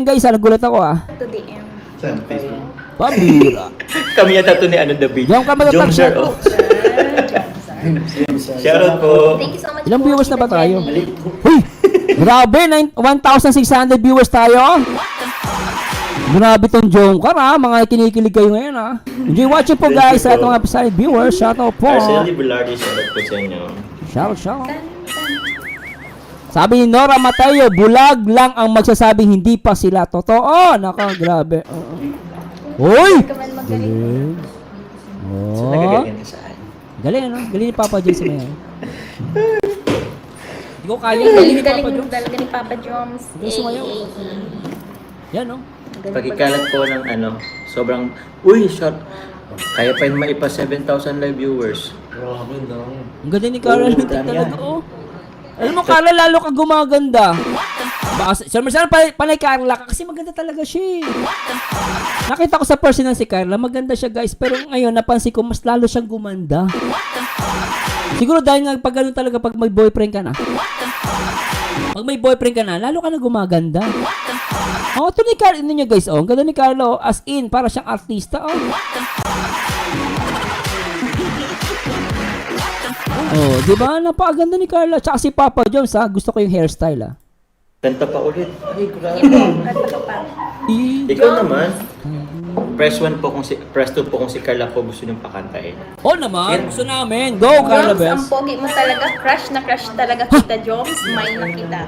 guys, nagulat ako To DM. Saan? Facebook? Pabira. Kami yata ito ni David. Diyan ka matatag siya. Jomsar, oh. Shoutout po. Thank you so much Ilang po, viewers na ba Tita tayo? Jenny. Uy! Grabe, 1,600 viewers tayo. Grabe tong Jomcar ha, mga kinikilig kayo ngayon ha. Enjoy watching po guys sa itong episode viewers. Shoutout po. Arceli Velarde, shoutout po sa inyo. Shoutout. Sabi ni Nora Mateo, bulag lang ang magsasabing hindi pa sila totoo. Naka, grabe. Uy! Kaman magaling. Galing. So, Oh. nagagaling ka saan? Galing ano? Galing ni Papa Jason ngayon. Hindi ko kaya. Galing ni Papa Galing Jones. talaga ni Papa Joms. Gusto mo yun? Yan no? Pagkikalat po ng sobrang, uy, shot. Kaya pa yung maipa 7,000 live viewers. Grabe na. Ang ganda ni Carla Oo, Lutik dami talaga yan. oh. Alam mo Carla, lalo ka gumaganda. Baka, sana panay Carla ka kasi maganda talaga siya. Nakita ko sa personal si Carla, maganda siya guys. Pero ngayon napansin ko mas lalo siyang gumanda. Siguro dahil nga pag ganun talaga pag may boyfriend ka na. Pag may boyfriend ka na, lalo ka na gumaganda. Oh, ito ni Carla, ano nyo guys, oh. Ang ganda ni Carla, oh. As in, para siyang artista, oh. Oh, di ba? Napakaganda ni Carla. Tsaka si Papa Jones, ha. Gusto ko yung hairstyle, ha. Kanta pa ulit. Ay, grabe. Kanta pa. Ikaw naman. Press 1 po press 2 po kung si Carla po gusto niyong pakantahin. Oh naman, gusto namin. Go, Carla Joms, ang Bes. pogi mo talaga. Crush na crush talaga kita, Joms. May na kita.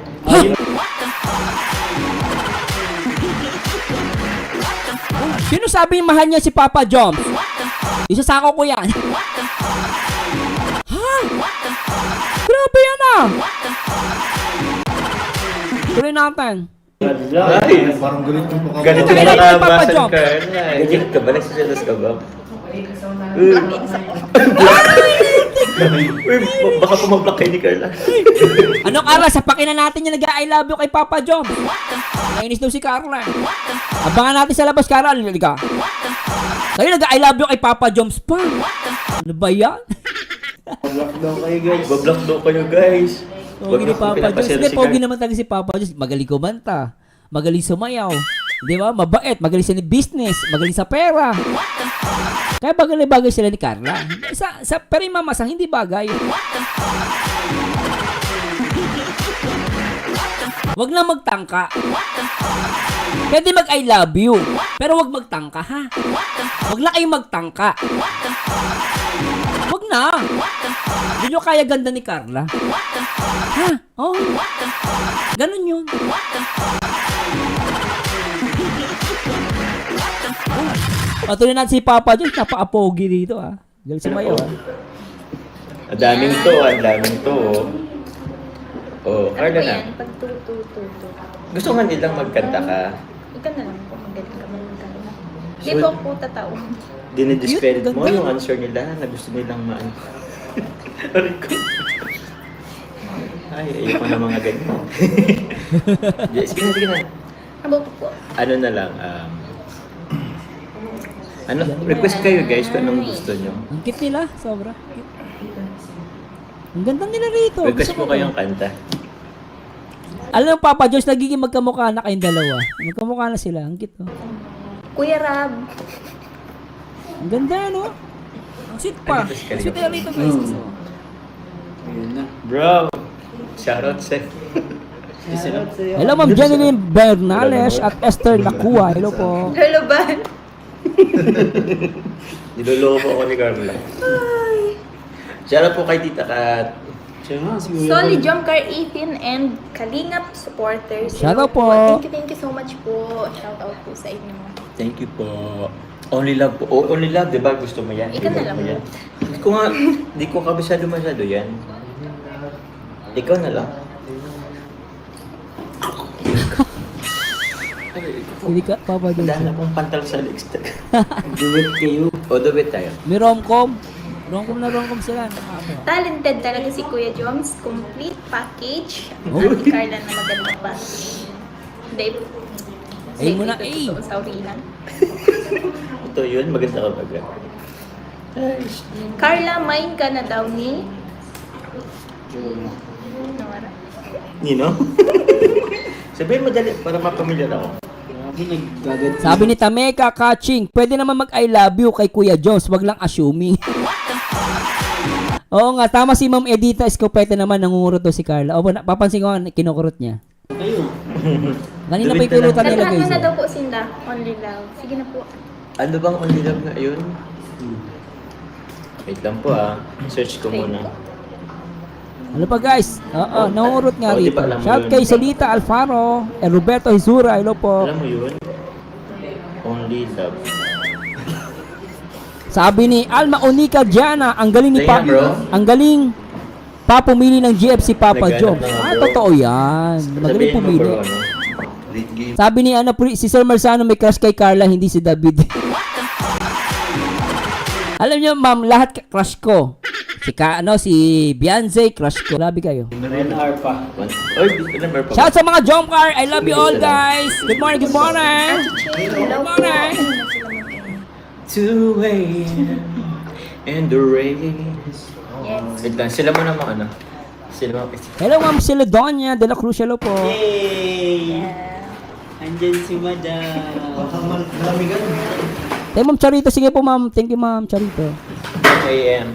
Sino sabi mahal niya si Papa Jones? Isasako ko yan. Ha? Grabe yan ah. Tuloy natin. Ay, Parang galit yung mukha. ganito Ay, na ay, Papa nakabasan Jones. Carla. Ganyan ka ba? Nagsiselos ka ba? Uy, baka pumablock kayo ni Carla. Ano Carla, sapakin na natin yung nag-I love you kay Papa Jones. Nainis daw si Carla. Abangan natin sa labas, Carla. Halika. Kayo nag-I love you kay Papa Jones pa. Ano ba yan? Bablock daw kayo guys. Bablock daw kayo guys. Pogi ni Papa Jones. Pinapasero Hindi, si pogi Carla. naman talaga si Papa Jones. Magaling kumanta. Magaling sumayaw. Di ba? Mabait. Magaling sa business. Magaling sa pera. Kaya bagay-bagay sila ni Carla. Pero yung mamasang hindi bagay. Wag na magtangka. Pwede mag-I love you. Pero wag magtangka, ha? Wag lang kayong magtangka. Wag na. Hindi nyo kaya ganda ni Carla. Ha? Oh. Ganun yun. Patuloy natin si Papa Jones. Napaka-pogi dito, ha? Galing sumayaw, ha? Ang daming to, ang daming to. Oh, Ano Carla po na. yan? Pag tutu. Gusto nga nilang magkanta ka. Ikaw na lang po. Magaling ka magkanta. Di So, po ako tatao. Dinidiscredit Cute, mo ganda. yung answer nila na gusto nilang Aray ko. Ay, ayoko na mga ganyan. Sige na, sige na. Abo po. Ano na lang, request kayo guys kung anong gusto nyo. Ang cute nila. Sobra. Cute. Ang ganda nila rito. Request Gusto po ko kayong kanta. Alam mo, Papa Jones, nagiging magkamukha na kayong dalawa. Magkamukha na sila. Ang cute, oh. Kuya Rab. Ang ganda, no? Ang sweet pa. Ano, Ang sweet nila rito, guys. Bro, shoutout sa Hello, Ma'am Jeneline Bernales at Esther Lacua. Hello po. Hello ba? Niloloko ako ni Carla. Shoutout po kay Tita Kat. Solid Jomcar 18 and Kalingap supporters. Shoutout Hello po. Thank you so much po. Shout out po sa inyo. Thank you po. Only love po. Oh, only love, di ba? Gusto mo yan? Ikaw na Gusto lang. mo yan? Hindi ko kabisado masyado yan. Ikaw na lang. Hindi ka, Papa Jones. Wala na akong pantal sa legs. Duet kayo. O, duet tayo. May romcom. Romcom sila. Nakaka- Talented talaga si Kuya Joms. Complete package. Oh. Sabi ni Carla na maganda pa. Dave. Ay mo na, Dave, ito, sorry lang. Ito yun, maganda ka ba? Carla, main ka na daw ni... Nawara. Nino? Sabihin mo dali para mapamilyar ako. Sabi ni Tameka Kaching, pwede naman mag I love you kay Kuya Jones, wag lang assuming. Oo nga, tama si Ma'am Edita Escopeta naman, nangungurot daw si Carla. O, papansin ko nga, kinukurot niya. Kanina pa ikurutan nila Nagkano guys. na daw po sila. Only love. Sige na po. Ano bang only love na yun? Wait lang po search ko muna. Ano pa guys? Oo, nangungurot nga Oh, di rito. pa alam mo Shout yun. kay Solita Alfaro, Roberto Hizura, hello po. Alam mo yun? Only love. Sabi ni Alma Onika Diana, ang galing ni Tingnan, bro. ang galing pumili ng GFC Papa Naghanap Job. na nga, Ah, bro. totoo yan. Magaling Sabihin mo, pumili. bro, ano? Late game. Sabi ni si Sir Marzano may crush kay Carla, hindi si David. Alam niyo, ma'am, lahat crush ko. Si Beyonce, crush ko. Grabe kayo. 1 hour pa. Oy, number pa. Shout sa mga Jomcar. I love you all, guys. Good morning, good morning. Hello po. Morning. To wait in the rain. Yes. Wait lang, sila mo naman ano? Sila mo. Hello, ma'am Celodonia de la Cruz. Hello po. Yay! Andyan si Madam. Malamigan. Hey, ma'am Charito. Sige po, ma'am. Thank you, ma'am Charito. AM.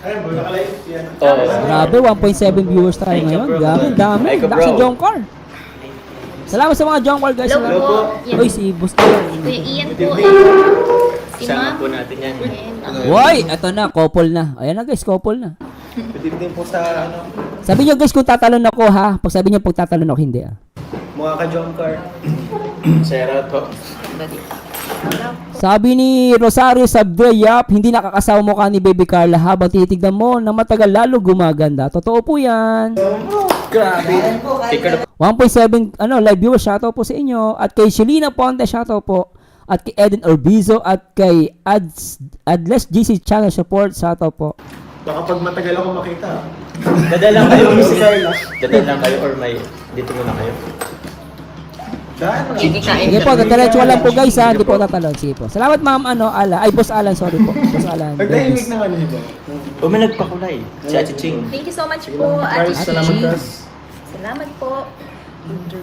Ayun, bro, nakalive yan. Oh. Grabe, 1.7 viewers tayo Thank you, ngayon. bro. Grabe, dami. Thank you, Lakas sa bro. Jomcar. Salamat sa mga Jomcar, guys. Hello Salamat. po. Yan. Uy, si Boss Tayo. Kuya Ian po. Si Sama Ma'am. po natin yan. Woy, eto na, couple na. Ayan na guys, couple na. Pwede din po sa ano, Sabi niyo guys kung tatalon ako ha. Pag sabi niyo pag tatalon ako, hindi ah. mukha ka Jomcar. Sarah to. Sabi ni Rosario Sabdreyap, hindi nakakasawa mo ka ni Baby Carla habang tinitignan mo na matagal lalo gumaganda. Totoo po yan. Grabe. Tika 1.7 live viewers, shoutout po sa inyo. At kay Shelina Ponte, shoutout po. At kay Eden Orbizo at kay Adless GC Channel Support, shoutout po. Baka pag matagal ako makita. Dadala kayo si Carla. Dadala kayo or may dito muna kayo. Daan. Sige po, tatalancho lang po guys ha. Hindi po tatalon. Sige po. Salamat ma'am Ala. Ay, Boss Alan, sorry po. Boss Alan. Pagtahimik na ano ba? O may nagpakulay. Si Ate Ching. Thank you so much po, Ate Salamat, Chi. Cars. Salamat po. Thank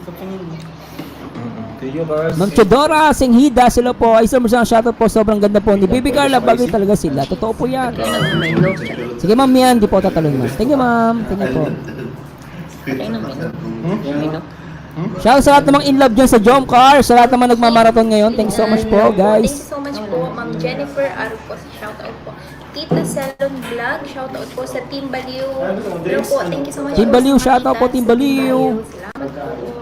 you, Cars. Ma'am Chodora Singhida, sila po. Ay, sir, shoutout po. Sobrang ganda po ni Baby Carla. Bagay talaga sila. Totoo po yan. Sige ma'am yan. Hindi po tatalon ma'am. Thank you ma'am. Thank you po. Shout sa lahat namang in love dyan sa Jomcar. Sa lahat naman nagmamarathon ngayon. Thank you so much po Thank you guys. so much po, Ma'am Jennifer Arcos. Shout out po. Tita Salon Vlog. Shout out po sa Team Baliw. Hello po. Thank you so much Team po Baliw, sa mga shout out po, titas Team sa Baliw. Salamat po.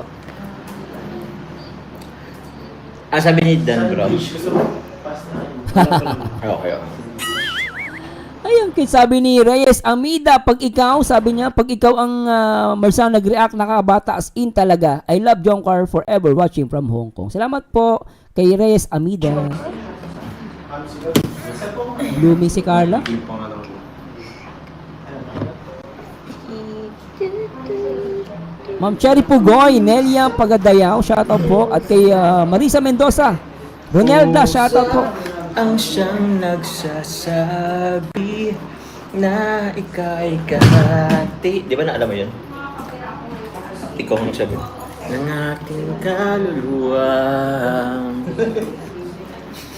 Sabi ni Dan bro. Okay. Ayun, kaya sabi ni Reyes Amida, pag ikaw ang Marzano nag-react, nakabata as in talaga. I love Jomcar forever watching from Hong Kong. Salamat po kay Reyes Amida. Blooming si Carla. Ma'am Cherry Pugoy, Nelia Pagadayaw, shoutout po. At kay Marisa Mendoza, Ronelda, shoutout po. Ang siyang nagsasabi na ika'y kahati. Di ba na alam mo yun? Ikaw ang nagsabi. Ng ating kaluluwa.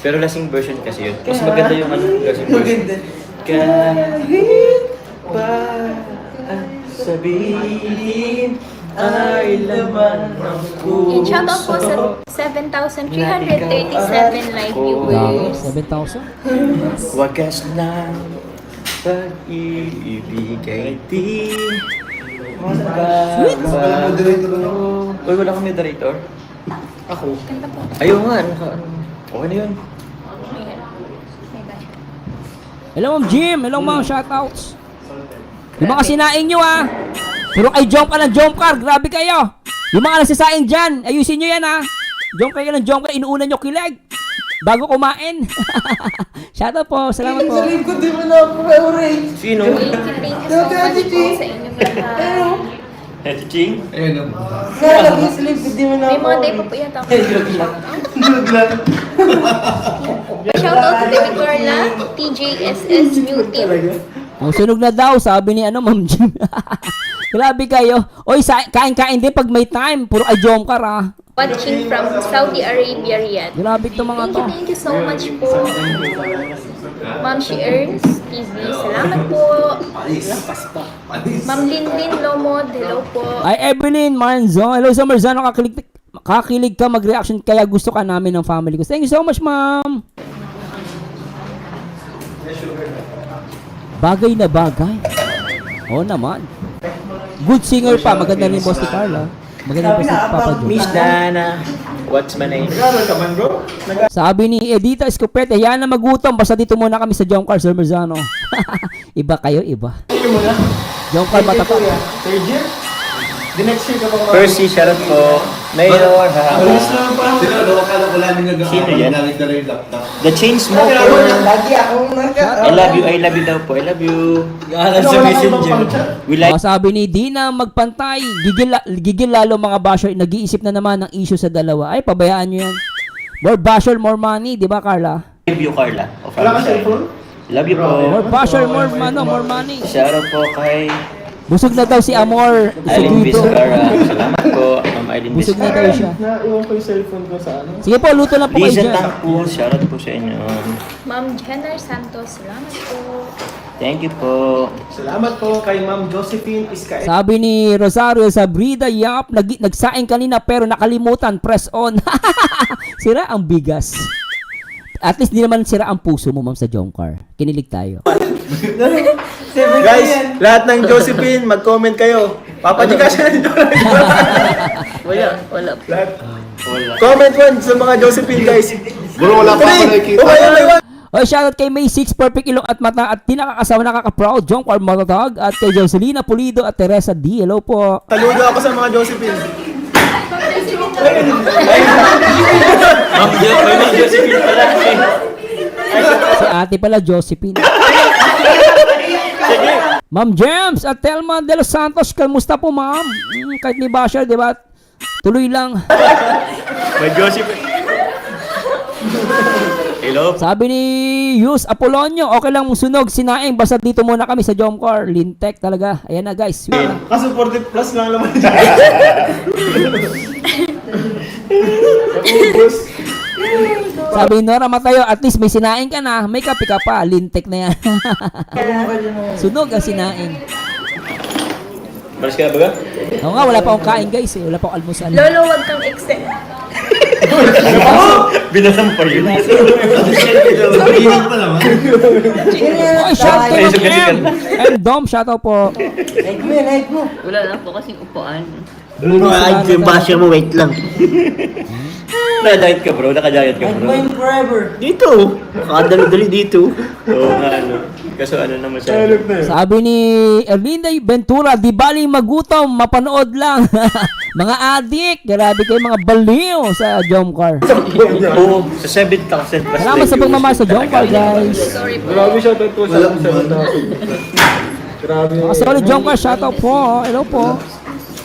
Pero lasing version kasi yun. Mas maganda yung lasing version. Kahit pa ang sabihin ay laman ng And shout out po puso. sa 7,337 live viewers. 7,000. Wagas ng pag-ibig ay di magbabago. Uy, wala kang moderator? Ako. Kanta po. Ayaw nga, okay na yun. Ayan. May bash. Hello Ma'am Jim, hello mga shoutouts. Yung mga sinaing nyo ha. Puro kay jump ka ng jump car, grabe kayo. Yung mga nagsasaing dyan, ayusin nyo yan ha. Jump kayo ng jump car, inuuna nyo kilig. Bago kumain. Shoutout po, salamat po. Sino? Thank you so much po sa inyong lahat. Ate Ching? Ayun. May mga day pa po yata ako. Shoutout to Baby Carla, TJSS New Team. Ang sunog na daw, sabi ni Ma'am Jim. Grabe kayo. Oy, kain-kain din pag may time. Puro ay Jomcar ah. Watching from Saudi Arabia, Riyadh. Grabe to mga to. Thank you so much po. Ma'am She Earns TV, salamat po. Ma'am Linlin Lomod, hello po. Ay, Evelyn Manzo. Hello, Sir Marzano. Kakilig ka mag-reaction kaya gusto ka namin ng family ko. Thank you so much, ma'am. Bagay na bagay. Oo naman. Good singer pa. Maganda rin boss ni Carla. Maganda rin boss ni Papa Miss Joe. Dana, what's my name? Nag-aaral ka man, bro? Sabi ni Edita Escopete, yan na magutom. Basta dito muna kami sa Jomcar, Sir Marzano. Iba kayo, iba. Jomcar matapak. Third year? The next year ka bang Percy, shoutout po. Mayor, Alis lang pa. Sino yan? Nagdala yung laptop. The Chainsmoker. Lagi akong I love you daw po. I love you. Ano sa messenger? We like Sabi ni Dina, magpantay. Gigil lalo mga basher. Nag-iisip na naman ng issue sa dalawa. Ay, pabayaan nyo yan. More basher, more money. Di ba, Carla? you, Carla. Of Wala ka our side. cellphone? Love you po. More basher, more money. Shoutout po kay Busog na daw si Amor. Aileen Seguido. Vizcara. Salamat po, Ma'am Aileen Busog na Vizcara. daw siya. Naiwan ko yung cellphone ko sa ano. Sige po, luto lang po kayo Lisa dyan. Tangpo, shoutout po sa inyo. Ma'am Jenner Santos, salamat po. Thank you po. Salamat po kay Ma'am Josephine Iscael. Sabi ni Rosario Sabrida, yap, nagsaing kanina pero nakalimutan, press on. Sira ang bigas. At least di naman sira ang puso mo, ma'am, sa Jomcar. Kinilig tayo. Guys, lahat ng Josephine, mag-comment kayo. Papagcash na nito. Wala. Lahat. Comment one sa mga Josephine, guys. Bro, wala pa ako nakikita. Oy, shoutout kay May 6, perfect ilong at mata at di nakakasawa, nakaka-proud, Jomcar matatag at kay Jocelina Pulido at Teresa D. Hello po. Saludo ako sa mga Josephine. Ma'am Josephine pala. Si ate pala, Josephine. Ma'am James at Telma de los Santos, kamusta po, ma'am? Kahit ni Basher, di ba? Tuloy lang. May Josephine. Hello. Sabi ni Yus Apolonio, okay lang mong sunog, sinaing, basta dito muna kami sa Jomcar. Lintek talaga. Ayan na, guys. Sweet na. Kaso 40 plus lang naman dyan. Naubos. Sabi ni Nora Matayo, at least may sinaing ka na. May kape ka pa. Lintek na yan. Sunog ang sinaing. Maras ka na ba? Oo nga, wala pa akong kain, guys. Wala pa akong almusal. Lolo, wag kang excel. Binasan pa yun. Oy, shout out Sige, sige. and Dom, shout out po. Like mo. Wala lang po kasing upuan. Ay, yung basher mo, wait lang. Naka-diet ka bro, naka-diet ka bro. Going forever. Dito! Nakadali-dali dito. Oo nga ano. Kaso ano naman siya. Sabi ni Erlinda Ventura, di baling magutom, mapanood lang. Mga adik, grabe kayo mga baliw sa Jomcar. Oo, sa 7 ka kasi. Salamat sa pagmamahal sa Jomcar, guys. Sorry po. Grabe shoutout po sa Grabe. Mga solid Jomcar, shout out po. Hello po.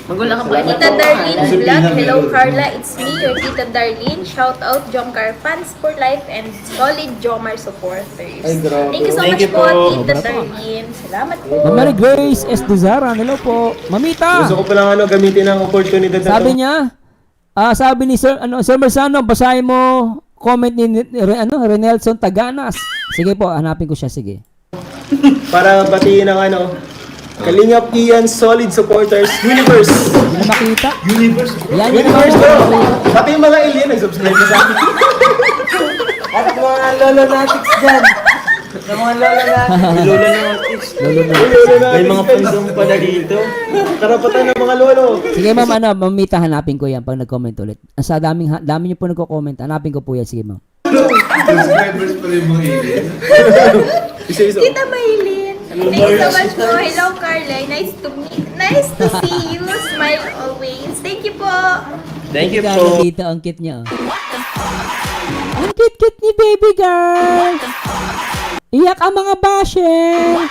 Magwala ka pa. Tita Darlene Vlog, hello Carla, it's me, your Tita Darlene. Shout out Jomcar fans for life and solid Jomar supporters. Ay, grabe. Thank you so Thank much you po, po. Tita Darlene. Salamat po. Ma'am Mary Grace S. Duzaran, hello po. Mamita. Gusto ko palang gamitin ang oportunidad na Sabi niya, sabi ni Sir Marzano, basahin mo comment ni Renelson Taganas. Sige po, hanapin ko siya, sige. para batiin ang Kalingap Ian Solid Supporters Universe. Hindi na makita. Universe. Yan, Universe bro. Pati yung mga alien nag-subscribe na sa akin. At mga lolo natics dyan. Sa mga lolo natics. Lola natin. May mga pandong pala dito. Karapatan ng mga lolo. Sige ma'am, mamita, hanapin ko yan pag nag-comment ulit. Sa dami niyo po nagko-comment, hanapin ko po yan. Sige ma'am. Subscribers pa rin mga alien. Isa-isa. Tita Maylin. Thank you so much po. Hello Carla, nice to see you. Smile always. Thank you po. Thank you Gano'n po. dito ang cute niya. Oh. Ang cute ni baby girl. Iyak ang mga basher.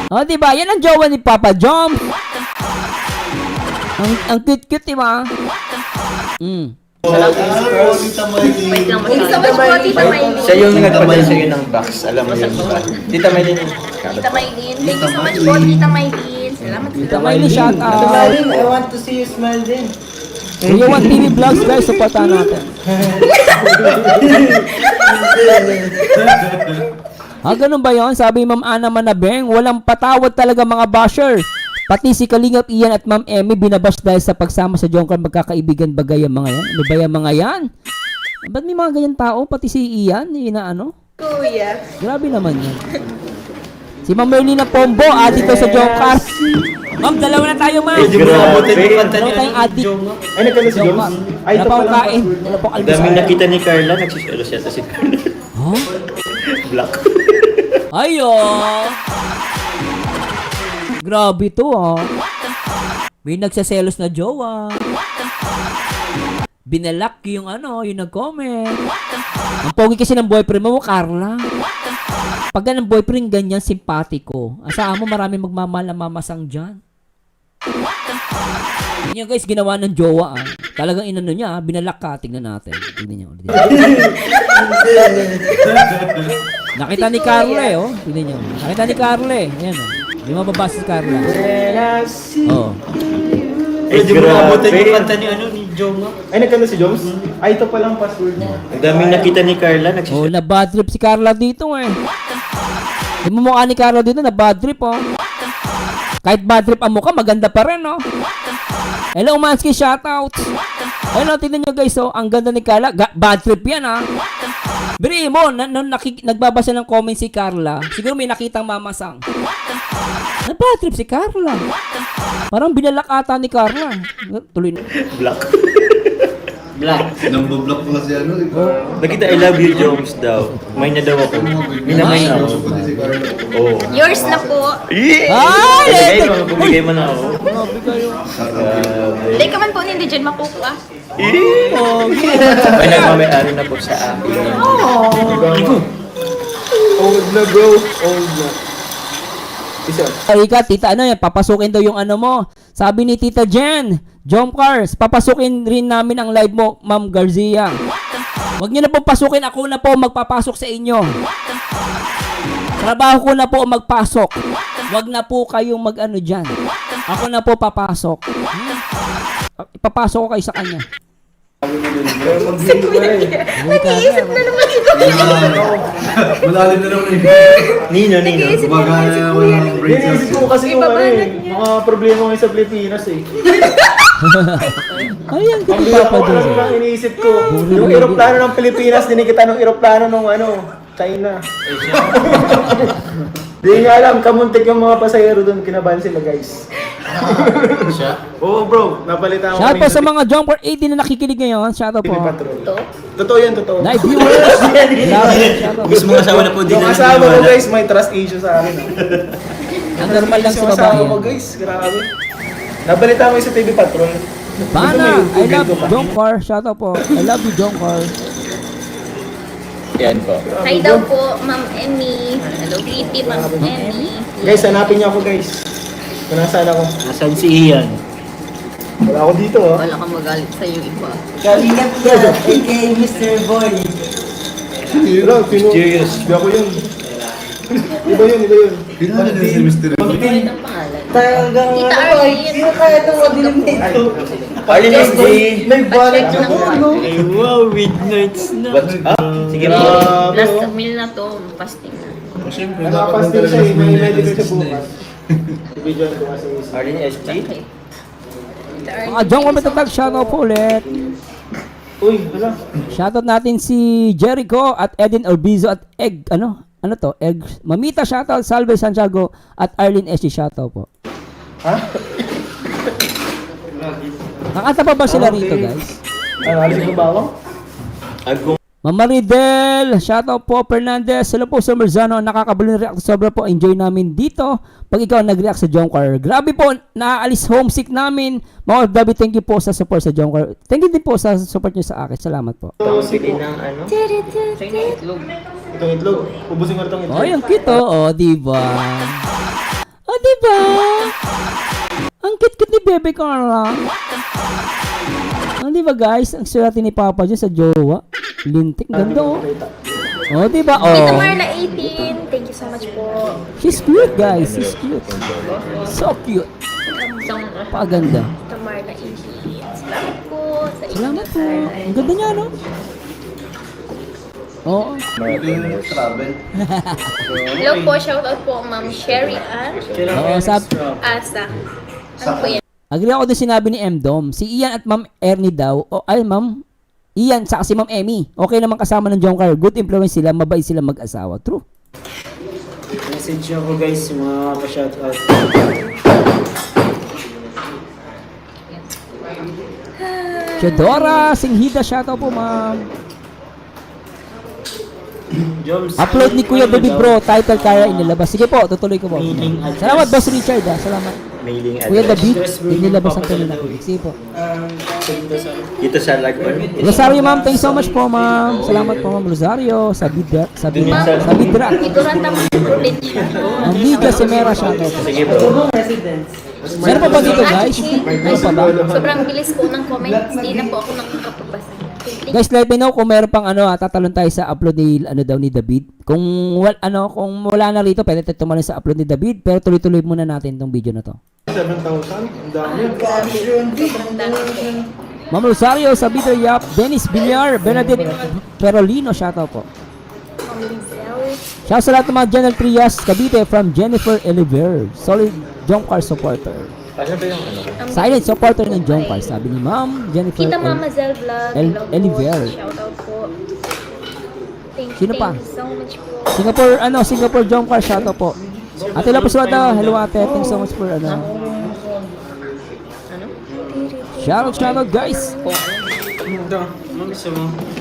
Oh, diba? Yan ang jowa ni Papa Jom. Ang cute, diba? Tita Maylin. Wait lang Thank you so much po, Tita Maylin. Siya yung nagpadala sa'yo ng box. Alam mo yun ba? Tita Maylin. Tita Maylin. Thank you so much po, Tita Maylin. Salamat. Tita Miley, shout Ate out. Maylin, I want to see you smile din. Kuya Juan TV Vlogs, guys, supportahan natin. Ganun ba yun? Sabi Ma'am Ana Manabeng, walang patawad talaga mga basher. Pati si Kalingap Ian at Ma'am Emmy binabash dahil sa pagsama sa Jongkar, magkakaibigan bagay ang mga yan. Ano ba yung mga yan? Ba't may mga ganyan tao? Pati si Ian, inaano? Kuya. Grabe naman yan. Si Ma'am Merlina Pombo, adik daw sa Jongkar. Ma'am, dalawa na tayo, ma'am. Medyo malabutin yung kanta Dalawa ni tayong adik. Ay, nagkala si Jones? Ay, ito Wala pa akong pala. kain. Wala pa akong Ang daming almusal. nakita ni Carla, nagsiselos yata si Carla. Huh? Black. Ayo! Grabe to, May nagsaselos na jowa. Binalak yung yung nag-comment. Ang pogi kasi ng boyfriend mo, Carla. Pag ng boyfriend ganyan, simpatiko. Asahan mo marami magmamahal na mamasang dyan. Yan guys, ginawa ng jowa, Talagang inano niya, binalak ka. Tingnan natin. Tingnan niyo. Nakita ni Carla, Tingnan niyo. Nakita ni Carla, Ayan, Hindi mababasa si Carla. Oh. Medyo malabutin yung kanta ni Jonga. Ay, nagkala si Jones? Ay, ito palang password niya. Ang daming nakita ni Carla, Oh, nagsiselos. na bad trip si Carla dito, Yung mukha ni Carla dito, na bad trip, Kahit bad trip ang mukha, maganda pa rin, Hello, Mansky, shoutout. Ayun, tingnan nyo guys, ang ganda ni Carla. Bad trip yan, Biri mo, nagbabasa ng comment si Carla, siguro may nakitang mamasang. Na bad trip si Carla. Parang binalak ata ni Carla. Tuloy na. Black. Nambublock pala si ano. Nakita I love you, Jones daw. May na daw ako. Minamay na ako. Pati si Carla. Oo. Yours na po. Ay! Bumigay mo na ako. Hindi ka man po hindi dyan makukuha. May nagmamayari na po sa akin. Old na, bro. Old na. Isa. Ika, tita, papasukin daw yung mo. Sabi ni Tita Jen, Jom Cars, papasukin rin namin ang live mo, Ma'am Garcia. Huwag niyo na pong pasukin, ako na po magpapasok sa inyo. Trabaho ko na po magpasok. Huwag na po kayong dyan. Ako na po papasok. Ipapasok ko kayo sa kanya. Nag-iisip na naman si Kuya. Malalim na naman Nino. Nag-iisip na naman si Kuya. Iniisip ko kasi yung mga problema ngayon sa Pilipinas, Ayan, Ang kung bira papa ko, doon. ano lang iniisip ko. Yung eroplano ng Pilipinas, dinikita ng eroplano ng China. Di nga alam, kamuntik yung mga pasahero doon, kinabahan sila guys. Oo bro, napalitan ko Shout po kanina sa mga Jumper 80 na nakikinig ngayon. Shout out po. TV Patrol. Totoo yan, totoo. Live viewers. Shout out. Gusto mga asawa na po din Yung na asawa ko naniwala. guys, may trust issue sa akin. Ang normal lang sa Yung asawa ko babae. guys, grabe. Nabalita mo yung sa TV Patrol. Bana, I love ko pa. Jomcar. Shout out po. I love you, Jomcar. Yan po. Hi daw po, Ma'am Emmy. Hello, Kitty, Ma'am Emmy. Guys, hanapin niyo ako guys. Kung nasaan ako. Nasaan si Ian? Wala ako dito Wala kang magalit sa yung iba. Kalingap ka, aka Mr. Boy. Wala, Mysterious. Hindi ako yun. Iba yun. Pinala niya si Mr. Ang pangalan. Talagang Tita ay, Arlene. sino kaya itong madilim nito? Arlene SG. May balat Check ako, lang. no? Ay, wow, midnights na. What's up? Sige po. Grabe, Last oh. meal na to, fasting na. Siyempre, Nakapastil siya eh. May medical siya bukas. Ibigyan ko kasi. Arlene SG. Mga Jomcar Matatag, shout out po ulit. Uy, hala. Shout out natin si Jericho at Eden Orbizo at Egg, ano to? Egg. Mamita, shout out. Salve Santiago at Arlene SG, shout out po. Ha? Nakanta pa ba sila rito, guys? Ano, alis ko ba ako? Agong Mama Ridel, shoutout po Fernandez. Hello po Sir Merzano, nakakabulong react. Sobra po, enjoy namin dito. Pag ikaw nag-react sa Jomcar. Grabe po, naaalis homesick namin. Mga David, thank you po sa support sa Jomcar. Thank you din po sa support nyo sa akin. Salamat po. bili ng ano? Sa inyo itlog. Itong itlog. Ubusin ko na itong itlog. Oh, yung cute oh. Diba? Oh, diba? Ang cute-cute ni Bebe Carla. Di ba guys? Ang swerte ni Papa dyan sa jowa. Lintik, ganda oh. Oh, diba? Tita Oh. Marla 18. Thank you so much po. She's cute, guys. She's cute. So cute. Paganda. Tamarla Indy. Salamat po sa inyo. Salamat po. Ang ganda niya, no? Oo. Travel. Hello po, shoutout po Ma'am Sherry Ann Oo, Asa. Ano po yan? agree ako doon sinabi ni M. Dom. Si Ian at Ma'am Ernie daw. Ay, Ma'am. Ian, saka si Ma'am Emmy. Okay naman kasama ng Jongkar. Good influence sila. Mabait sila mag-asawa. True. Message ako guys, yung mga pa-shoutout. Chedora Singhida, shoutout po, Ma'am. Joms. Upload ni Kuya David Bro. Title kaya inilabas. Sige po, tutuloy ko po. Mailing address. Salamat, Boss Richard. Salamat. Mailing Kuya address. David, inilabas ang kanila. Sige po. Dito sa Lagban. Rosario, Ma'am. Thanks so much po, Ma'am. Salamat po, Ma'am Rosario. Sabidra. Igoranta mo sa probinsya. Ang Liga Semera, shoutout. Sige bro. Meron pa ba dito, guys? Meron pa ba? Sobrang bilis po ng comments. Hindi na po ako nakakapabasa. Guys, let me know kung meron pang tatalon tayo sa upload ni daw ni David. Kung kung wala na rito, pwede tayo tumalon sa upload ni David, pero tuloy-tuloy muna natin tong video na to. 7,000? Ang dami. Sobrang dami po. Ma'am Rosario, Sabito Yap, Dennis Villar, Bernadette Perolino, shoutout po. Ma'am Lizelle. Shoutout sa lahat ng mga General Trias, Cavite from Jennifer Oliver, solid Jongkar supporter. Paano ba yung ano? Silent supporter ng Jongkar, sabi ni Ma'am Jennifer Kita Mama Zel Vlog. Hello po. Oliver. Shoutout po. Sino pa? Thank you so much po. Singapore Jongkar, shoutout po. Ate Lapos Wada, hello ate, thanks so much for Shoutout guys.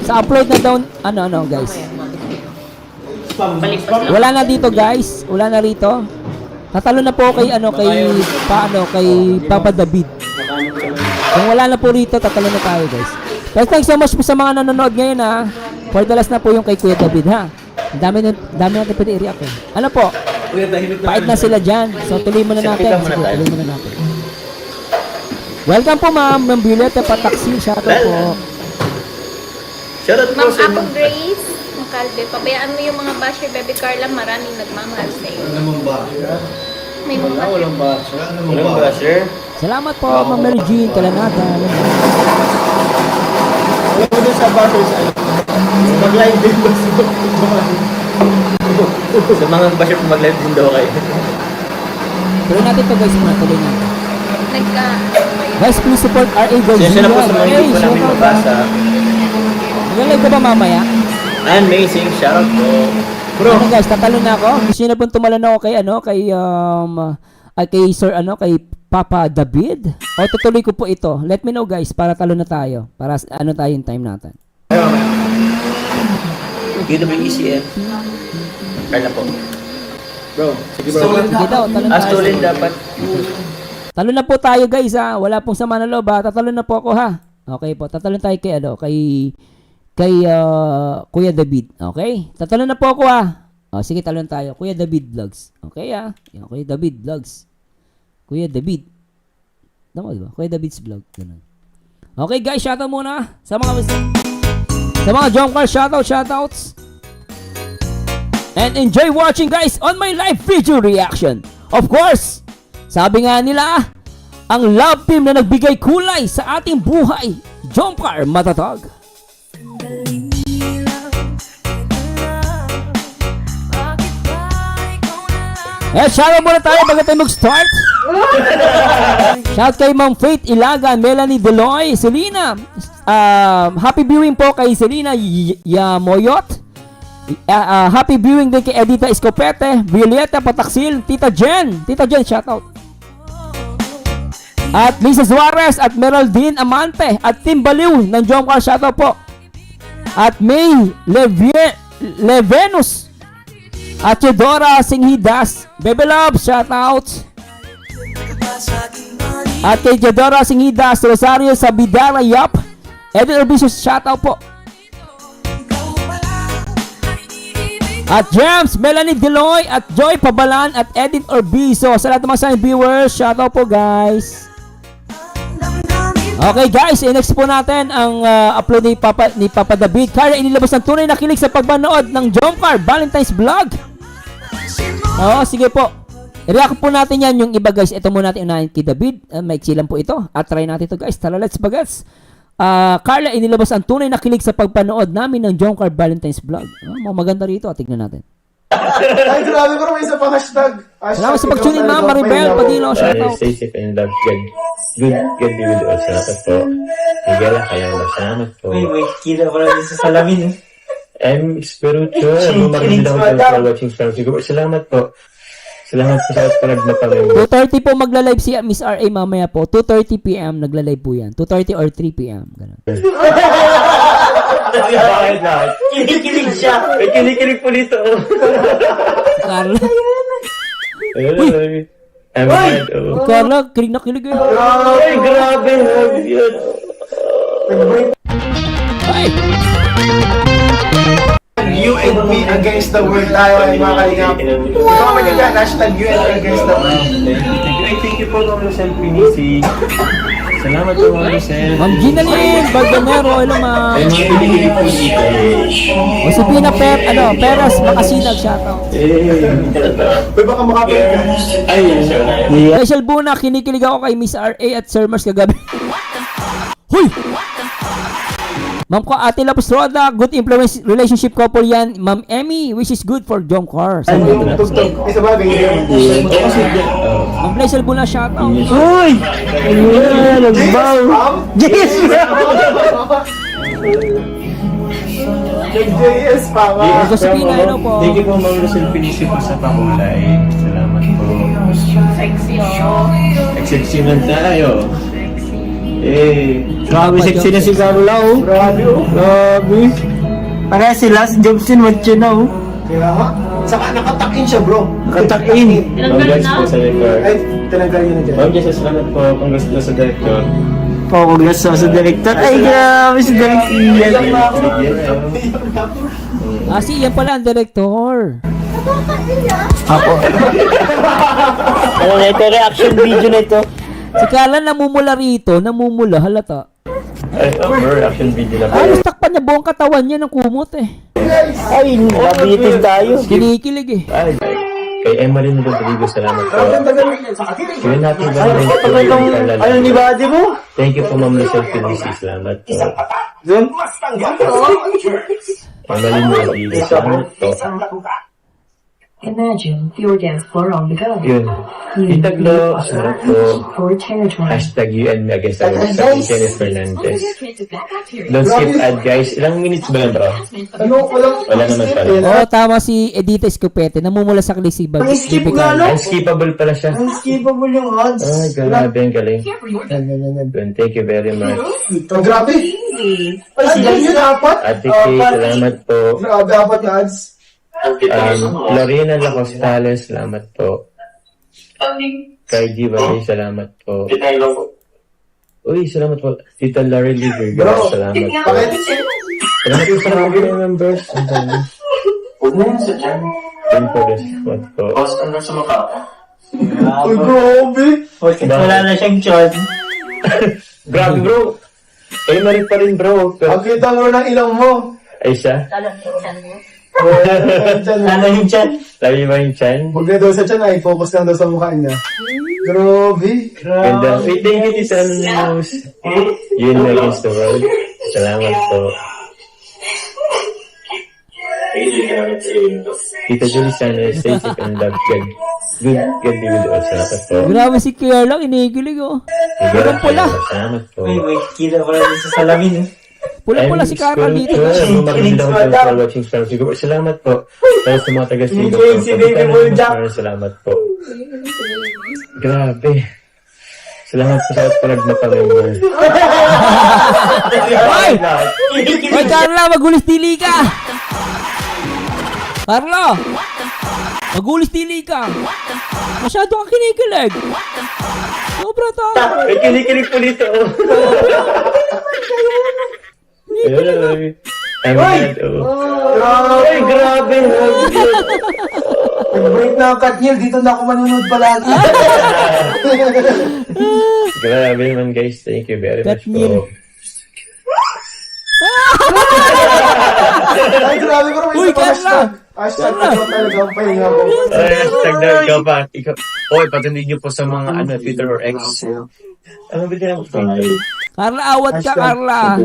Sa upload na daw, guys. Wala na dito guys, wala na rito. Tatalo na po kay kay Papa David. Kung wala na po rito, tatalo na tayo guys. Pero thanks so much po sa mga nanonood ngayon ha. For the last na po yung kay Kuya David ha. Ang dami natin pwede i-react eh. Ano po? Pait na sila dyan. So tuloy muna natin. Sige, tuloy muna natin. Welcome po ma'am. Ma'am Violeta Pataksi. Shoutout po. Shoutout po Ma'am sa Apple Grace. Makalbe. Pabayaan mo yung mga basher, Baby Carla. Maraming nagmamahal sa iyo. Ano mong ba? May mga Walang ba? Ano mong Walang ba? basher. Salamat po Ma'am Mary Jean Kalanata. Alam mo dun sa bashers, mag-live din ba sa Sa mga basher, mag-live din daw kayo. Tuloy natin to guys muna. Tuloy natin. Guys, please support R.A. Garcia. Sensya na po sa mga hindi ko namin mabasa. Mag-live ka ba mamaya? Amazing, shoutout po. Bro, guys, tatalo na ako. Gusto niyo na pong tumalon ako kay Sir kay Papa David? O tutuloy ko po ito. Let me know guys para talo na tayo. Para tayo yung time natin. UWECM. Carla po. Bro, sige bro. Sige daw, talo na tayo. Astolin dapat. Talo na po tayo guys ha. Wala pong sama ng loob ha. Tatalo na po ako ha. Okay po. Tatalo tayo kay Kuya David. Okay? Tatalo na po ako ha. O, sige, talon tayo. Kuya David Vlogs. Okay ha. Yan, Kuya David Vlogs. Kuya David. Tama diba? Kuya David's Vlog. Ganun. Okay guys, shoutout muna sa mga Jongkar, shoutouts. And enjoy watching guys on my live video reaction. Of course, sabi nga nila, ang love team na nagbigay kulay sa ating buhay, Jongkar matatag. Shoutout muna tayo bago tayo mag-start. Shout kay Ma'am Faith Ilagan, Melanie Deloy, Selena. Happy viewing po kay Selena Yamoyot. Happy viewing din kay Edita Escopete, Violeta Pataksil, Tita Jen, shoutout. At Lisa Suarez at Meraldine Amante at Team Baliw ng Jongkar, shoutout po. At May Levenus at Chedora Singhidas, Bebe Love, shoutout. At kay Chedora Singhidas, Rosario Sabidara Yap, Edith Orbisius, shoutout po. At James, Melanie Deloy, at Joy Pabalan, at Edith Orbiso. Sa lahat ng mga silent viewers, shoutout po guys. Okay guys, next po natin ang upload ni Papa David. Kaya inilabas ng tunay na kilig sa pagmanood ng Jongkar Valentine's Vlog. Oo, sige po. I-react po natin yan yung iba guys. Ito muna natin unahin kay David. Maiksi lang po ito. At try natin ito guys. Tara, let's bagets. Carla, inilabas ang tunay na kilig sa pagpanood namin ng Jomcar Valentine's Vlog. Maganda rito. Tignan natin. Ay, grabe bro, may isa pa hashtag. Salamat sa pag-tune in, Ma'am Maribel Padilla. Shoutout. Stay safe and love God. Good be with all. Salamat po. Miguel, kaya salamat po. Uy, may kita pala din sa salamin. I'm spiritual. Magandang for watching from Siguro. Salamat po. Salamat po sa pag napamember. 2:30 po magla-live si Miss RA mamaya po. 2:30 PM nagla-live po yan. 2:30 or 3 PM. Ganun. Bakit na? Kinikilig siya. May kinikilig po dito. Carla. I'm mad. Oh. Carla, kilig na kilig eh. Ay, grabe. Yun. Ay! You and me against the world tayo ay mga kalingap. Ikaw magiging hashtag you and me against the world. Thank you po kung Rosel Pinisi. Salamat po mga Rosel. Ma'am Gina Lynn, Baldomero, hello ma'am. Ay, mga kinikilig po dito. O si Pina Peras, Makasinag, shoutout. Uy, baka makapit ka. Ay, Special Buna, kinikilig ako kay Miss RA at Sir Mars kagabi. Huy! Ma'am ko, Ate Lapus Roda, good influence relationship couple yan. Ma'am Emmy, which is good for Jomcar. Ay, tugtog. Isa ba, ganyan. Ma'am Special Buna, shoutout. Uy! Nagbaw! Yes, JS pa, mga. Josepina, hello po. Thank you po mga Rosel Pinisi po sa pakulay. Salamat po. Sexy man tayo. Grabe, sexy na si Carla, oh. Grabe, oh. Grabe. Para sila, si Jobson, matcho na, oh. Kaya nga. Saka nakatakin siya, bro. Katakin. Congrats po sa record. Ay, tinanggal yun na dyan. Ma'am Jess, salamat po. Congrats po sa director. Congrats sa director. Ay, grabe si director. Si Ian pala ang director. Ako. Ano na ito, reaction video na ito. Si Carla namumula rito, namumula, halata. Ay, reaction video na po. Halos takpan niya buong katawan niya ng kumot eh. Ay, nabitin tayo. Kinikilig eh. Ay, kay Emeline Rodrigo, salamat po. Gawin natin ba Ano ni body mo? Thank you po, Ma'am Rosel Pinisi. Salamat po. Doon? Emeline Rodrigo, salamat po. Imagine your dance floor on the go. Yun. Itaglo, salamat po. For territory. Hashtag you and me against our website, Jennifer Fernandez. Don't skip ad, guys. Ilang minutes ba yan, bro? Ano, Wala naman pala. Oo, tama si Edita Escopete, namumula sa Kalisiban. Skip nga, no? Unskippable pala siya. Unskippable yung odds. Ay, grabe, ang galing. Yun, thank you very much. Oh, grabe. Ay, sila yun, apat. Ate Kay, salamat po. Grabe, apat na ads. Lorena Lacostales, salamat po. Kay Diva, salamat po. Uy, salamat po. Tita Larry Lee Vergara, salamat po. Bakit? Salamat po sa mga members. Ang dami. Thank you for the support po. Uy, grabe. Wala na siyang chod. Grabe, bro. Ay, marit pa rin, bro. Ang kita mo ng ilong mo. Ay, siya? Ano yung chan? Labi ba yung chan? Huwag na daw sa tiyan ay focus lang daw sa mukha niya. Grabe. Ganda. Wait, thank you, Tita News. Yun against the world. Salamat po. Tita Julie, sana stay safe and love God. Good be with all. Salamat po. Grabe si Carla, kinikilig oh. Miguel, pula. salamat po. Uy, may kita pala din sa salamin. Pula-pula si Carla dito. Magandang for watching from Siguro. Salamat po. Para sa mga taga-Siguro. Si Baby Bull Jack. Salamat po. Grabe. Salamat po sa pag-napamember. Hoy! Hoy Carla, magulis dili ka! Carla! Magulis dili ka! Masyado kang kinikilig! Sobra to! May kinikilig po dito. Ay, grabe. Nag-break na ang Katniel. Dito na ako manunod palagi. Grabe man guys. Thank you very much Katniel. po. Ay, grabe ko. May Uy, isa pa Carla! hashtag. Hashtag ikaw talaga ang pahinga ko. Hashtag na ikaw pa. Ikaw. Oy, patindi niyo po sa mga Twitter or X. Ano ba din ang Carla, awat ka, Carla.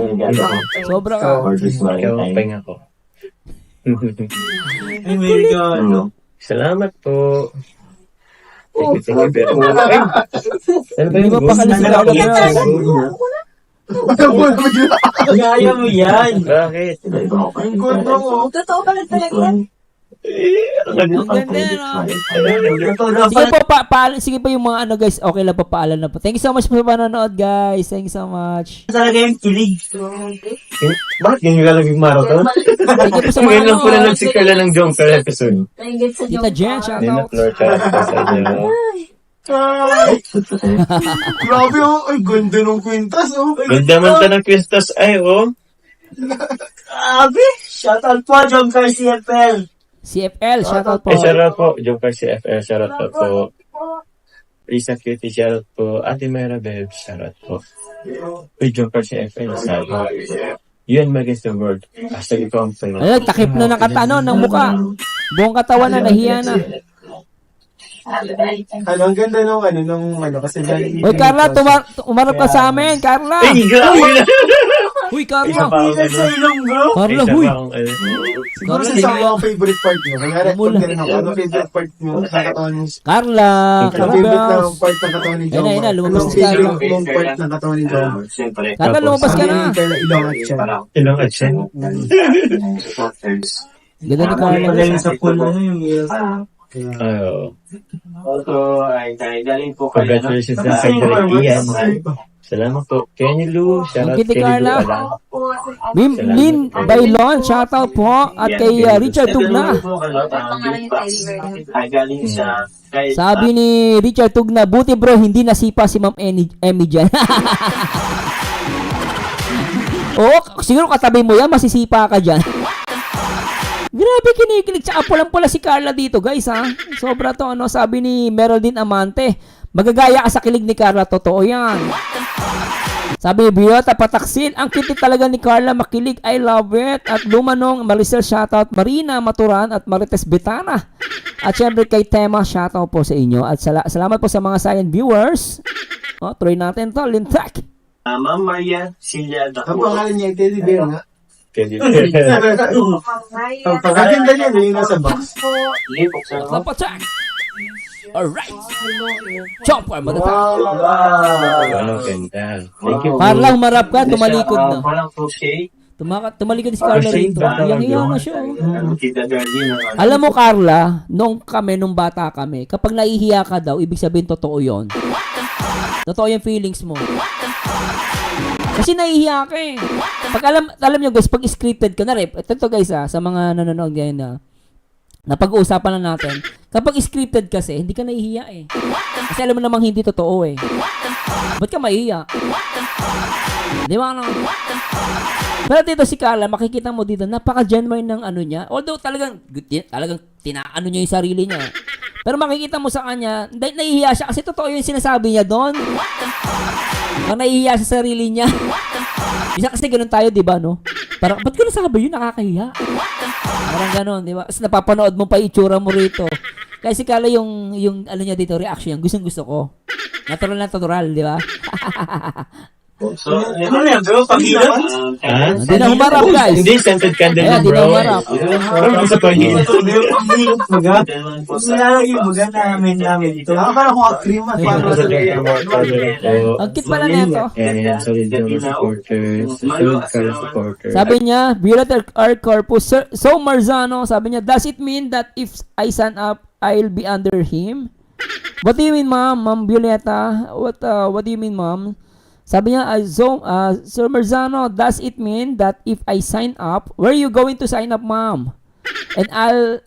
Sobra ka. Ikaw ang pahinga ko. Ay, may regalo. Salamat po. Thank you very much. Ano ba Hindi yung ba pa kalis si Carla, girls? Kaya mo yan. Bakit? Ang ganda mo. Totoo ba talaga? Ang ganda, no? Sige po, sige po yung mga ano, guys. Okay lang po, paalam na po. Thank you so much po sa panonood, guys. Thank you so much. Talaga yung kilig. Bakit ganyan ka lang yung marathon? Thank you po sa mga Ngayon lang po na ano. nagsikala ng Jomper episode. Tita Jen, shout Nina out. Flor, shout out po sa inyo. Grabe oh. Ay, ganda nung kwintas oh. Ganda man ta ng Christos ay, oh. Grabe! Shoutout po, John CFL. CFL, shout out po. Shout out po, Jomper CFL, shout out po. Risa Cutie, shout out po. Ate Mera Beb, shout out po. Uy, Jomper CFL, sabi. Yun magainst the world. Hasta ikaw ang pahinga. Ayun, takip na ng katano ng muka. Buong katawan na, nahiya na. Ano, ang ganda nung kasi dahil... Uy, Carla, umarap ka sa amin, Carla. Ay, grabe! Uy, Isa Carla. pa akong ano. Ilong, bro. Carla, Isa huy. pa akong ano. Siguro sa isang mga favorite part nyo. Kanyari, pag ganun ako, ano favorite part nyo sa katawan nyo? Carla. Ano favorite na Carla. part ng katawan ni Joma? Ayun na, lumabas Anong si Carla. favorite mong part ng katawan ni Joma? Carla, lumabas ka na. Carla, ilong at siya. Ilang at siya. Ganda ni Carla. Magaling sa pool, ano yung Ay, oo. galing po kayo. Congratulations na sa Ian. Salamat po. Kenny Lou, shout out Thank you, Kenny Lou. Carla. Alam. Lynn Bailon, shout out po. At kay Richard Tugna. Galing sa... Sabi ni Richard Tugna, buti bro, hindi nasipa si Ma'am Emmy dyan. Oo, siguro katabi mo yan, masisipa ka dyan. Grabe kinikilig. Tsaka pulang-pula si Carla dito, guys, ha? Sobra to, ano? Sabi ni Meroldine Amante, magagaya ka sa kilig ni Carla. Totoo yan. Sabi ni Biota Pataksin, ang cute talaga ni Carla, makilig. I love it. At Lumanong, Maricel, shoutout. Marina Maturan at Marites Betana. At syempre kay Tema, shoutout po sa inyo. At salamat po sa mga silent viewers. O, try natin to. Lintak. Ma'am Maria Celia Ang pangalan niya, Teddy Bear nga. Kenny Lou. Ang pagkaganda niya, yung nasa box. Lapatak. Alright. Chomper, matatak. Ano, ganda. Thank you. Carla, humarap ka. Tumalikod na. Walang crochet. Tumalikod si Carla rito. Iyang-iya na siya. Oh. Kita Darlene. Alam mo, Carla, nung bata kami, kapag nahihiya ka daw, ibig sabihin totoo yon. Totoo yung feelings mo. Kasi nahihiya ka eh. Pag alam nyo guys, pag scripted ka na rin, ito guys sa mga nanonood ngayon na pag-uusapan na natin, kapag scripted kasi, hindi ka nahihiya eh. Kasi alam mo namang hindi totoo eh. Ba't ka mahihiya? Di ba ano? Pero dito si Carla, makikita mo dito, napaka-genuine ng ano niya. Although talagang tinaano niya yung sarili niya. Pero makikita mo sa kanya, nahihiya siya kasi totoo yung sinasabi niya doon. Ang nahihiya sa sarili niya. Isa kasi ganun tayo, di ba, no? Parang, ba't ko nasabi yun? Nakakahiya. Parang ganun, di ba? Kasi napapanood mo pa itsura mo rito. Kaya si Carla yung ano niya dito, reaction, gustong gusto ko. Natural, di ba? So, ano yan, bro? Pag-hirap? Ha? Hindi na humarap, guys. Hindi, scented candle Ayan, yun, di na bro. humarap. Ano sa pag-hirap? Namin dito. Parang kung akrim at parang Ang cute pala neto. Ayan, solid yung supporters. Solid Carla supporters. Sabi niya, Violeta R. Corpus, so Marzano, sabi niya, does it mean that if I sign up, I'll be under him? What do you mean, ma'am? Ma'am Violeta? What do you mean, ma'am? Sabi niya, Sir Marzano, does it mean that if I sign up, where are you going to sign up, ma'am? And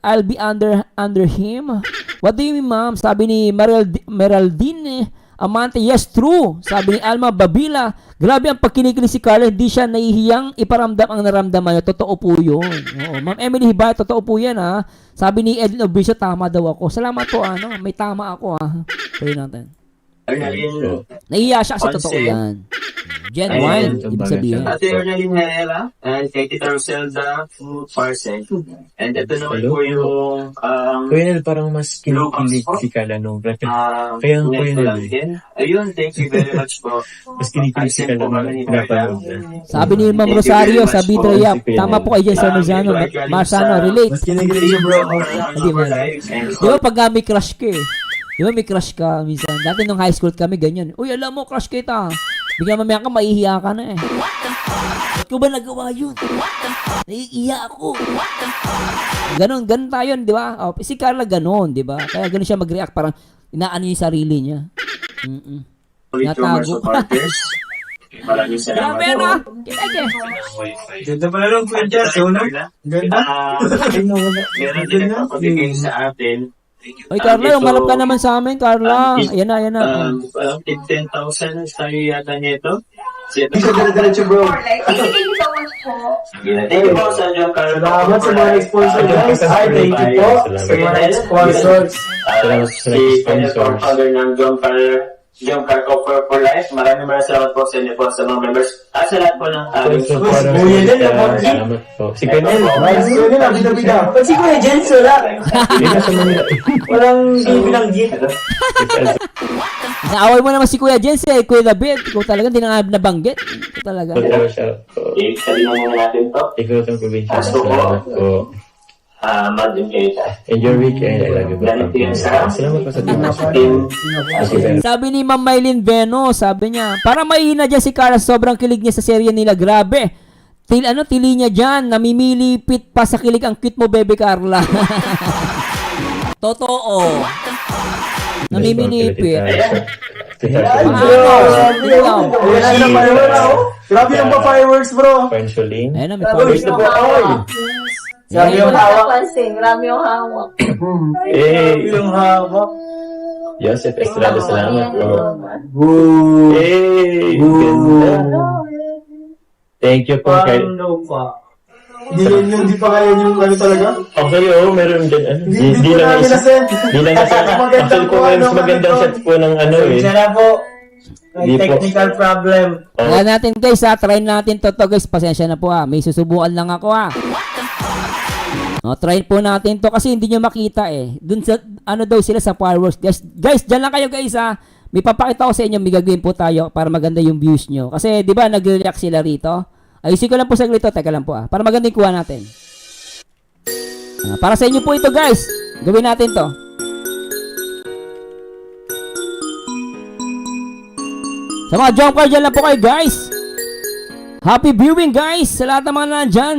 I'll be under him? What do you mean, ma'am? Sabi ni Meraldine Amante, yes, true. Sabi ni Alma Babila, grabe ang pagkinikilig si Carla, hindi siya nahihiyang iparamdam ang naramdaman niya. Totoo po yun. Oo, Ma'am Emily Hibay, totoo po yan, ha. Sabi ni Edwin Obricio, tama daw ako. Salamat po, ano, may tama ako, ha. Pwede natin. Nahiya siya kasi totoo yan. Genuine, ibig sabihin. Ate Ornalyn Herrera and kay Tita Roselda Parcel. And ito naman po yung Kuya Nel, parang mas kinikilig si Carla nung bracket. Kaya ang Kuya Nel, ayun, thank you very much po. mas kinikilig si Carla nung pinapanood niya. Sabi ni Ma'am Rosario sa Bitrayap, tama po kayo dyan sa Marzano. Marzano, relate. Mas kinikilig siya, bro. Hindi mo alam. Di ba pag may crush ka eh? Di ba may crush ka minsan? Dati nung high school kami ganyan. Uy, alam mo, crush kita. Bigyan mamaya ka, maihiya ka na eh. Ba't ko ba nagawa yun? Naiiya ako. Ganon tayo, di ba? Oh, si Carla ganon, di ba? Kaya ganon siya mag-react, parang inaano yung sarili niya. Natago. Maraming salamat Grabe na! po. Kineke. Ganda pala lang po dyan. Ganda. Meron din nagpapabigay sa atin. Oy, Carla, umalap ka naman sa amin, Carla. Ayan na. 10,000 tayo yata nito. Hindi siya dire-diretso, bro. Thank you so much po. Thank you po sa John Carlo. Salamat sa mga sponsor, guys. Ay, thank you po sa mga sponsors. Salamat sa Si sponsors. founder ng John Carlo for Life. Maraming salamat po sa inyo po sa mga members. At sa lahat po ng aming Kuya Nel, Salamat po. Si Kuya Nel, Guys, yun yun, bida-bida. Pag si Kuya Jens, wala. hindi na sa Manila. Walang bibilang gift. Naaway mo naman si Kuya Jens eh, Kuya David. Ikaw talaga, hindi na nga nabanggit. Ikaw talaga. Salamat siya po. sabihin muna natin to. Ikaw itong probinsya. Salamat po. Madam Keita. Enjoy weekend. I love you. Ganito yan sa Salamat po sa team. team. Sabi ni Ma'am Mylene Veno, sabi niya, para mahina dyan si Carla, sobrang kilig niya sa serye nila. Grabe. Tili niya dyan, namimilipit pa sa kilig ang cute mo, bebe Carla. Totoo. Namimilipit. Wala na fireworks. Grabe yung pa-fireworks, bro. Eventually. Ayun na, may powers na po. Sabi yung hawak. Marami yung hawak. Yung hawak. Joseph Estrada, salamat po. Boo. Ganda. Thank you po. Paano pa? Hindi pa kaya yung ano talaga? Actually, meron din. Hindi ko namin na-send. Di lang nasa. Actually po, mas magandang set po ng ano eh. Siya na po. May Hindi po. technical problem. Wala natin guys ha, try natin to guys, pasensya na po ha, may susubukan lang ako ha. Try po natin to kasi hindi nyo makita eh. Dun sa, ano daw sila sa fireworks. Guys, dyan lang kayo guys ha. May papakita ko sa inyo, may gagawin po tayo para maganda yung views nyo. Kasi di ba nag-react sila rito? Ayusin ko lang po sa grito, teka lang po ha. Para maganda yung kuha natin. Para sa inyo po ito guys. Gawin natin to. Sa mga jumper dyan lang po kayo guys. Happy viewing guys sa lahat ng mga nandyan.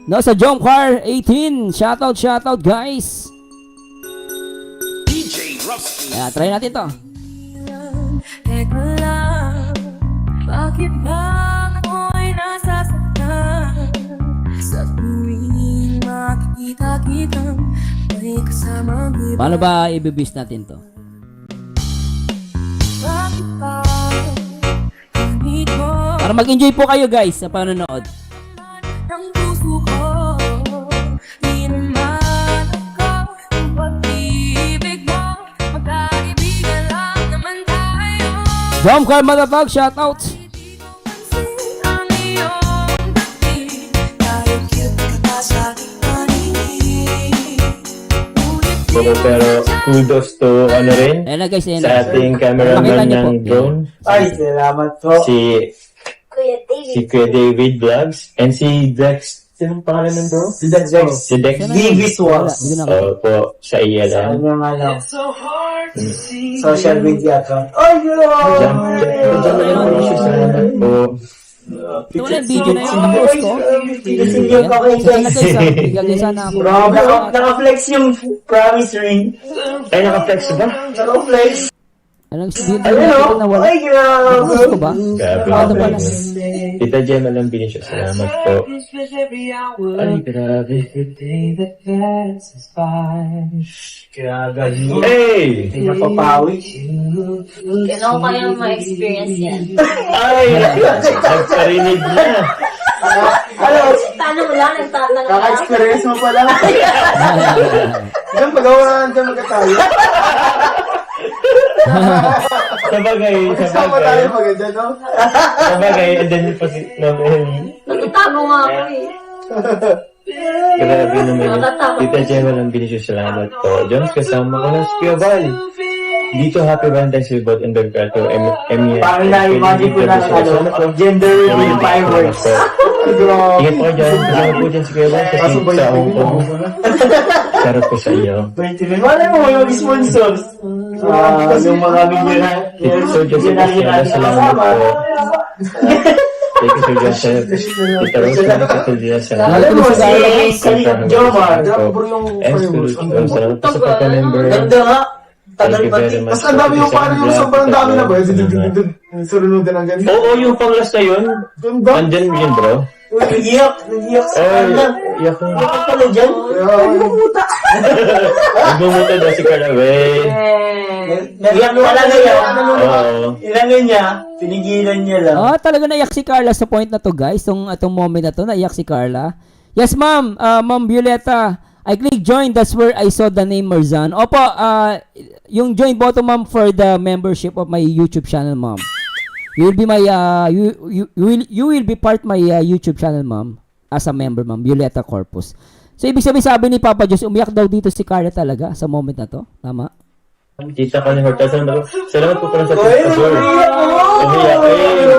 No, sa Jomcar 18. Shoutout guys. Kaya try natin to. Teka lang, bakit ba ako'y nasasaktan? Sa tuwing makikita kitang may kasamang iba. Paano ba i-boost natin to? Bakit ba hindi ko Para mag-enjoy po kayo guys sa panonood. ng puso ko? Di naman ako ang pag-ibig mo. Magkaibigan lang naman tayo. Jomcar Matatag, shoutout. Di ko pansin ang iyong dating. Dahil cute ka pa sa aking paningin. Ngunit di mo Pero kudos to ano rin Ayan na guys, ayan sa na. ating Makita cameraman niyo po. ng drone. Ay, salamat po. Si Kuya David Vlogs and si Dex. Sinong pangalan ng bro? Si Dex. Si Dex. Visuals. Hindi ko na- Po, siya iyalan. Ano nga lang. Social media account. Ay, grabe! Salamat po. Ito wala yung video na yun. Post ko. Tigisin yung kakay Sana guys. guys ha. Bigyan sana ako. Grabe, naka-flex yung promise ring. Ay, naka-flex ba? Naka-flex. Anong video Ayun na o. wala? Ay, grabe. Post ko ba? Grabe. Ano pala? Tita Gemma lang binisyo. Salamat po. Ay, grabe. Grabe. Hey! Hindi napapawi. Kailangan ko yung ma-experience yan. Ay! Nagparinig na. Ano? Tanong lang, nagtatanong lang. Kaka-experience mo pala. Diyan, pagawa diyan magkatayo. Kasama tayo maganda, no? Sabagay, and then pa si Nagtatago nga ako eh. Grabe naman yun. Tita Gemma ng Binicio, salamat po. Jones, kasama ko ng Spio Valley. Dito, happy Valentine's Day, both in the Carto, Emi. Parang na-imagine ko lang, gender reveal fireworks. Ingat po dyan. Kasama po dyan si Kuya Bal, kasi sa Hong Kong. Sarap po sa iyo. Wala mo yung sponsors. Yung mga milyonan. Tita Sir Joseph Estrada, salamat po. Thank you, Sir Joseph. Tita Rose, salamat po dyan. Alam mo, si Jomar. Salamat po sa pagka-member. Ganda nga. Thank you very much. Mas ang dami yung parang yung sobrang dami na ba? Surunudan ng ganito. Oo, yung panglas na yun. Ganda. Nandyan yun, bro. Nag-iyak sa kanya. Iyak ko. Bakit pala dyan? Nagmumuta daw si Carla, wey. Nag-iyak talaga yan. Oo. Ilangin niya, pinigilan niya lang. Talaga naiyak si Carla sa point na to, guys. Itong moment na to, naiyak si Carla. Yes, ma'am. Ma'am Violeta. I click join. That's where I saw the name Marzan. Opo, yung join button, ma'am, for the membership of my YouTube channel, ma'am. You will be my you will be part my YouTube channel, ma'am, as a member, ma'am. Violeta Corpus. So ibig sabihin, sabi ni Papa Diyos, umiyak daw dito si Carla talaga sa moment na to. Tama? Tita ka ni Horta. Salamat po pala sa Tita Sir. Umiyak eh.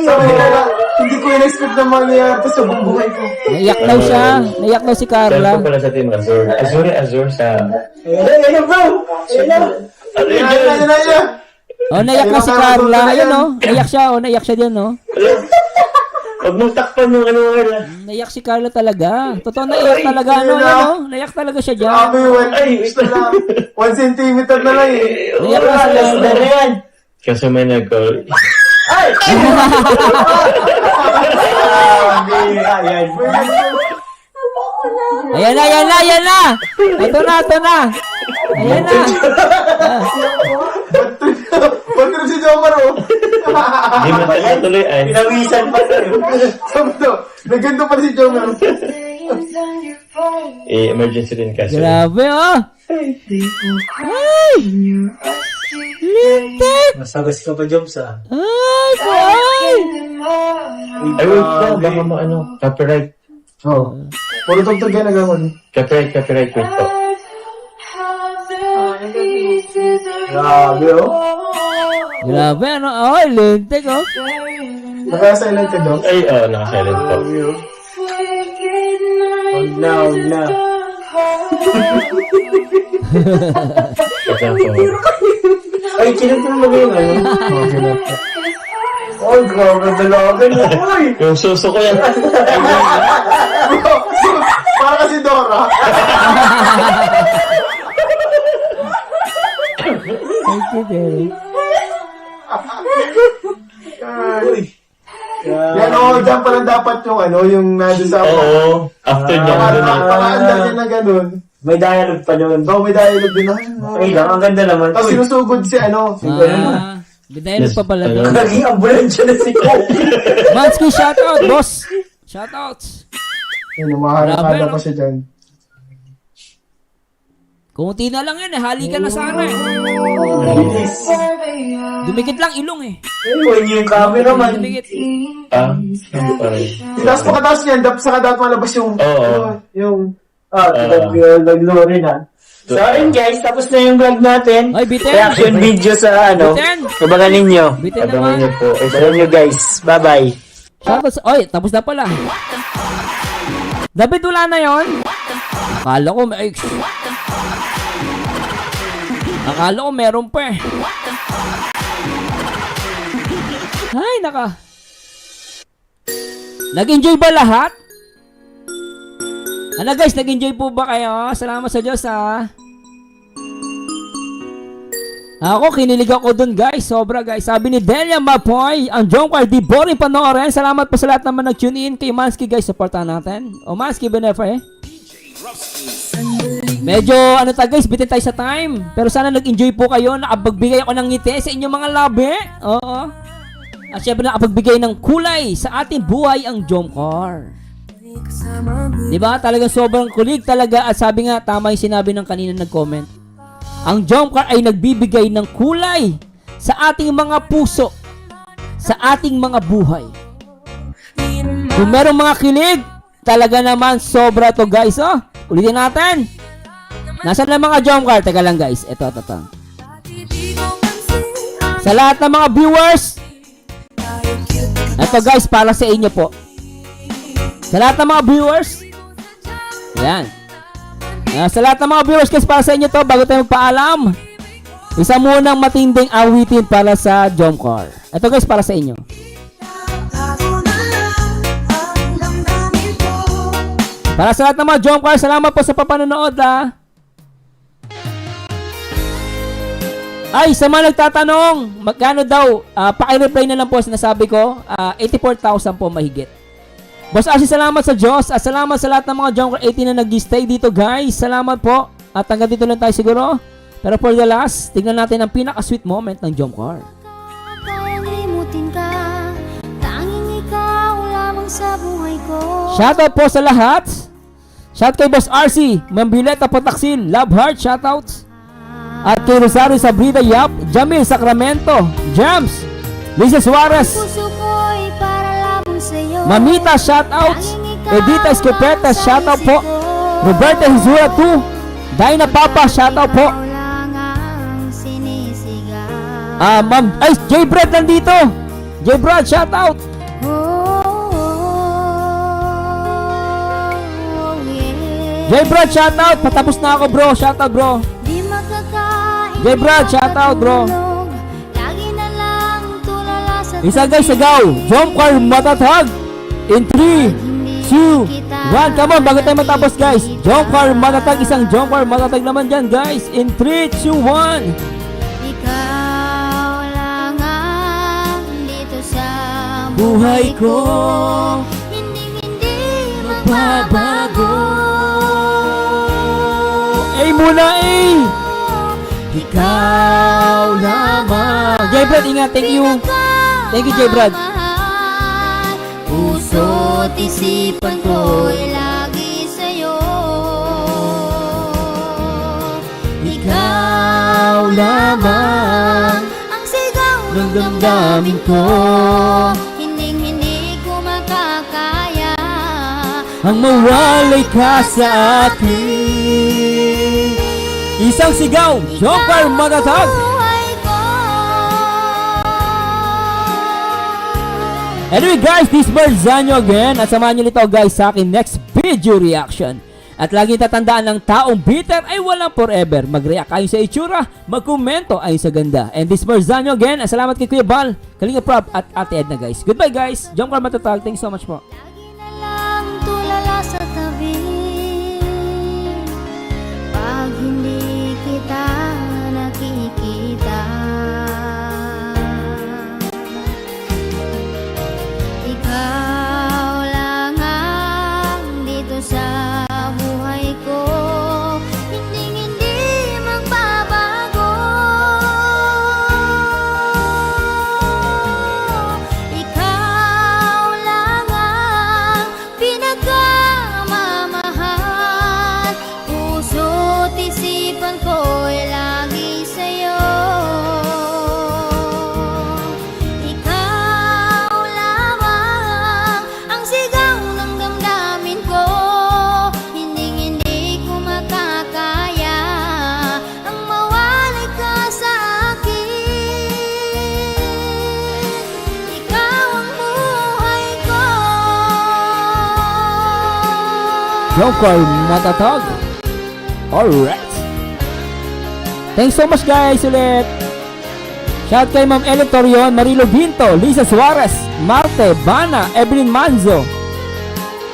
Sabi nila, hindi ko in-expect na mangyayari to sa buong buhay ko. Naiyak daw siya. Naiyak daw si Salamat Carla. po pala sa Team Azur. Azur sa... Ayun, bro! Ano yun? Ayun. Naiyak na si Carla. Ayun, no? Naiyak siya, naiyak siya din, no? Huwag mong takpan yung ano nga. Naiyak si Carla talaga. Totoo, naiyak talaga, ano, ayun na. ano? Naiyak talaga siya dyan. Sabi, 1 centimeter na lang eh. Naiyak na si Carla. Kasi may nag-call. Ayan na, ayan na, ayan na! Ito na, ito na! Ayan na! Ba't rin si Jomar, oh? Hindi mo tayo tuloy. Pinawisan pa sa'yo. Sabi to, nagganto pa si Jomar. Emergency din kasi. Grabe, oh! Ay! Lintik! Masagas ka pa, Joms, ah. Ay, boy! Ay, wait lang. Baka copyright. Oo. Puro tugtog yan nagawin. Copyright, wait po. Grabe, oh. Grabe, ano? Ay, lintik, oh! Naka-silent ka, Jom? Ay, naka-silent po. Huwag na, huwag na. Kasi po. Ay, kinagpang mo yun, ano? Okay na. Ay, grabe dalaga na. Ay! Yung suso ko yan. Para kasi Dora. Thank you, Derek. Yan, oh, dyan pala dapat yung ano, yung nandun sa... Oo. After niya. Pakaandar niya na ganun. May dialogue pa doon. Oh, may dialogue din na. Ay lang, ang ganda naman. Tapos sinusugod si ano. Bidaylo pa pala doon. Naging ambulansya na si Kobe. Mansky, shoutout, boss! Shoutouts! Yun, maharap pa siya dyan. Kunti na lang yan, eh. Hali ka na sana, eh. Dumikit lang ilong, eh. Ayun yung camera man. Dumikit. Ano pa rin? Tapos pagkatapos niyan, saka dapat malabas yung... Oo. Yung... Nag-glory na. So, ayun guys, tapos na yung vlog natin. Ay, bitin! Reaction video sa ano. Bitin! Abangan ninyo. Bitin Abangan naman. niyo po. Abangan nyo guys. Bye-bye. Shoutouts. Oy, tapos na pala. Dapat wala na yon. Akala ko may... Akala ko meron pa, eh. Ay, naka. Nag-enjoy ba lahat? Ano guys, nag-enjoy po ba kayo? Salamat sa Diyos, ha. Ako, kinilig ako dun, guys. Sobra, guys. Sabi ni Delia Mapoy, ang Jomcar, di boring panoorin. Salamat po sa lahat naman nag-tune in. Kay Mansky, guys, supportan natin. O, Mansky, benefer, eh. Medyo, ano ta, guys, bitin tayo sa time. Pero sana nag-enjoy po kayo. Nakapagbigay ako ng ngiti sa inyong mga labi. Oo. At syempre, nakapagbigay ng kulay sa ating buhay ang Jomcar. Diba? Talagang sobrang kulig talaga. At sabi nga, tama yung sinabi ng kanina nag-comment. Ang jump car ay nagbibigay ng kulay sa ating mga puso, sa ating mga buhay. Kung merong mga kilig, talaga naman sobra to guys, oh. Ulitin natin. Nasaan na mga jump car? Teka lang guys, ito. Sa lahat ng mga viewers, ito guys, para sa inyo po. Sa lahat ng mga viewers, yan. Sa lahat ng mga viewers guys, para sa inyo to, bago tayo magpaalam, isa munang matinding awitin para sa jump car. Ito guys, para sa inyo. Para sa lahat ng mga jump car, salamat po sa papanonood ha. Ay, sa mga nagtatanong, magkano daw, paki-reply na lang po sinasabi ko, 84,000 po mahigit. Boss Archie, salamat sa Diyos at salamat sa lahat ng mga jump car 18 na nag-stay dito guys. Salamat po at hanggang dito lang tayo siguro. Pero for the last, tignan natin ang pinaka-sweet moment ng jump car. Kayang limutin ka, tanging ikaw lamang sa buhay ko. Shoutout po sa lahat. Shout kay Boss RC, Mambileta Potaksil, Love Heart, shoutout. At kay Rosario Sabrida Yap, Jamil Sacramento, Jams, Lisa Suarez, Puso ko'y para lamang sa'yo. Mamita, shoutout. Edita Escopeta, shoutout po. Roberta Hizura 2, Dina Papa, shoutout po. Ma'am, ay, J Brad nandito. J Brad, shoutout. J Brad, shoutout. Patapos na ako bro, shoutout bro. J Brad, shoutout bro. Isa guys, sagaw. Jump car matatag. In 3, 2, 1. Come on, bago tayo matapos guys. Jump car matatag. Isang jump car matatag naman dyan guys. In 3, 2, 1. Ikaw lang ang dito sa Buhay ko hindi magbabago. ay muna eh. Ikaw lamang. J Brad, ingat. Thank you. Thank you, J Brad. Puso't isipan ko'y lagi sa'yo. Ikaw lamang Ang sigaw ng damdamin ko. Hindi ko makakaya. Ang mawalay ka sa akin. Isang sigaw, Joker matatag. Buhay ko. Anyway guys, this Barzanyo again. At samahan nyo nito guys sa akin next video reaction. At laging tatandaan ng taong bitter ay walang forever. Mag-react ayon sa itsura, magkomento ayon sa ganda. And this Barzanyo again. At salamat kay Kuya Bal, Kalinga Prab at Ate Edna guys. Goodbye guys. Joker matatag. Thanks so much po. Lagi na lang tulala sa tabi. Pag hindi kita nakikita. Ikaw lang ang dito sa buhay ko. Hindi magbabago. Ikaw lang ang pinakamamahal. Puso't isipan ko'y lagi sa'yo. Ikaw lamang ang sigaw ng damdamin ko. Hindi ko makakaya ang mawalay ka sa akin. Ikaw ang buhay ko. Joker matatag. Alright. Thanks so much guys ulit. Shout kay Ma'am Ellen Torion, Marilo Vinto, Lisa Suarez, Marte, Bana, Evelyn Manzo,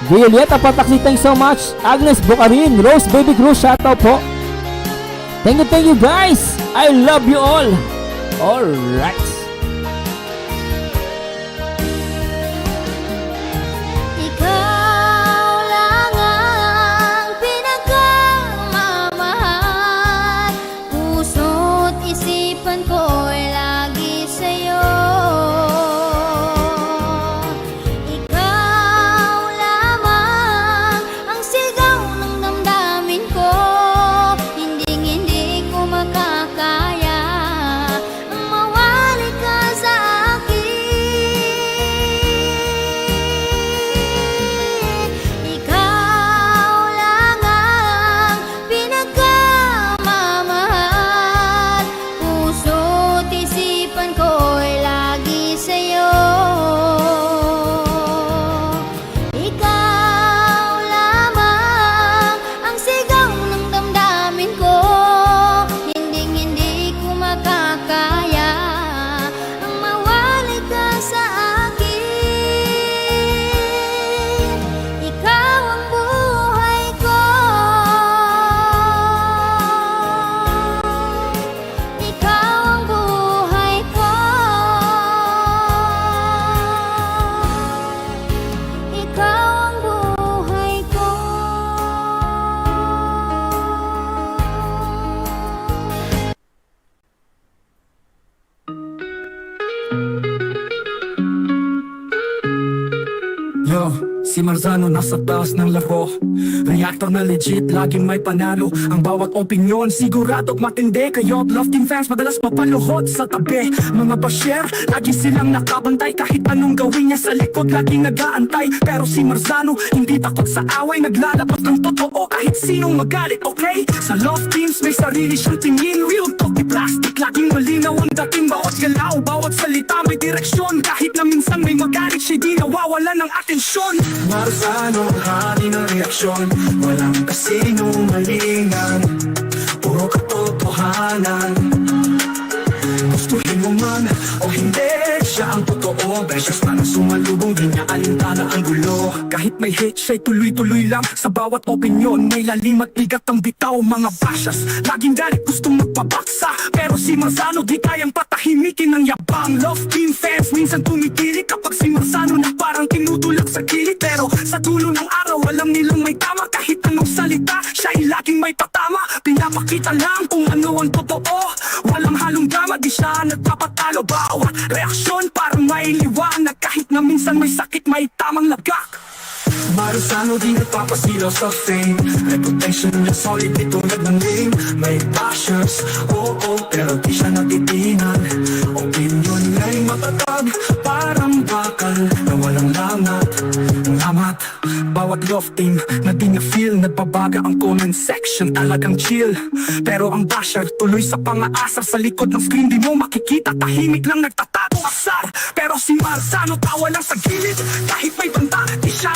Violeta Pataksi, thanks so much. Agnes Bukarin, Rose Baby Cruz, shoutout po. Thank you guys. I love you all. Alright. Ikaw lang ang pinakamamahal. Puso't isipan ko'y lagi sa'yo. Ikaw lamang ang sigaw ng damdamin ko. Hindi ko makakaya. Si Marzano nasa taas ng laro. Reactor na legit, laging may panalo. Ang bawat opinyon, sigurado matindi. Kayo Love Team fans, madalas mapaluhod sa tabi. Mga basher, lagi silang nakabantay. Kahit anong gawin niya sa likod, laging nag-aantay. Pero si Marzano, hindi takot sa away. Naglalabas ng totoo kahit sinong magalit, okay? Sa Love Teams, may sarili siyang tingin. Real talk, di plastic, laging malinaw ang dating. Bawat galaw, bawat salita may direksyon. Kahit na minsan may magalit, siya di nawawala ng atensyon. Marzano, hari ng reaksyon. Walang kasinungalingan, puro katotohanan. Gustuhin mo man o hindi, siya ang totoo. Beses pa na sumalubong, di niya alintana ang gulo. Kahit may hate, siya'y tuloy-tuloy lang. Sa bawat opinyon, may lalim at bigat ang bitaw. Mga bashas, laging galit, gustong magpabaksa. Pero si Marzano, di kayang patahimikin ng yabang. Love Team fans, minsan tumitili kapag si Marzano na parang tinutulak sa gilid. Pero sa dulo ng araw, alam nilang may tama. Kahit anong salita, siya'y laging may patama. Pinapakita lang kung ano ang totoo. Walang halong drama, di siya nagpapatalo. Bawat reaksyon parang may liwanag. Kahit na minsan may sakit, may tamang lagak. Marzano di nagpapasilaw sa fame. Reputation niya solid, di tulad ng name. May bashers, oo, pero di siya natitingan. Opinion niya'y matatag, parang bakal na walang lamat. Lamat, bawat Love Team na di niya feel. Nagbabaga ang comment section, talagang chill. Pero ang basher, tuloy sa pangaasar. Sa likod ng screen di mo makikita, tahimik lang nagtatago asar. Pero si Marzano tawa lang sa gilid. Kahit may banta, di siya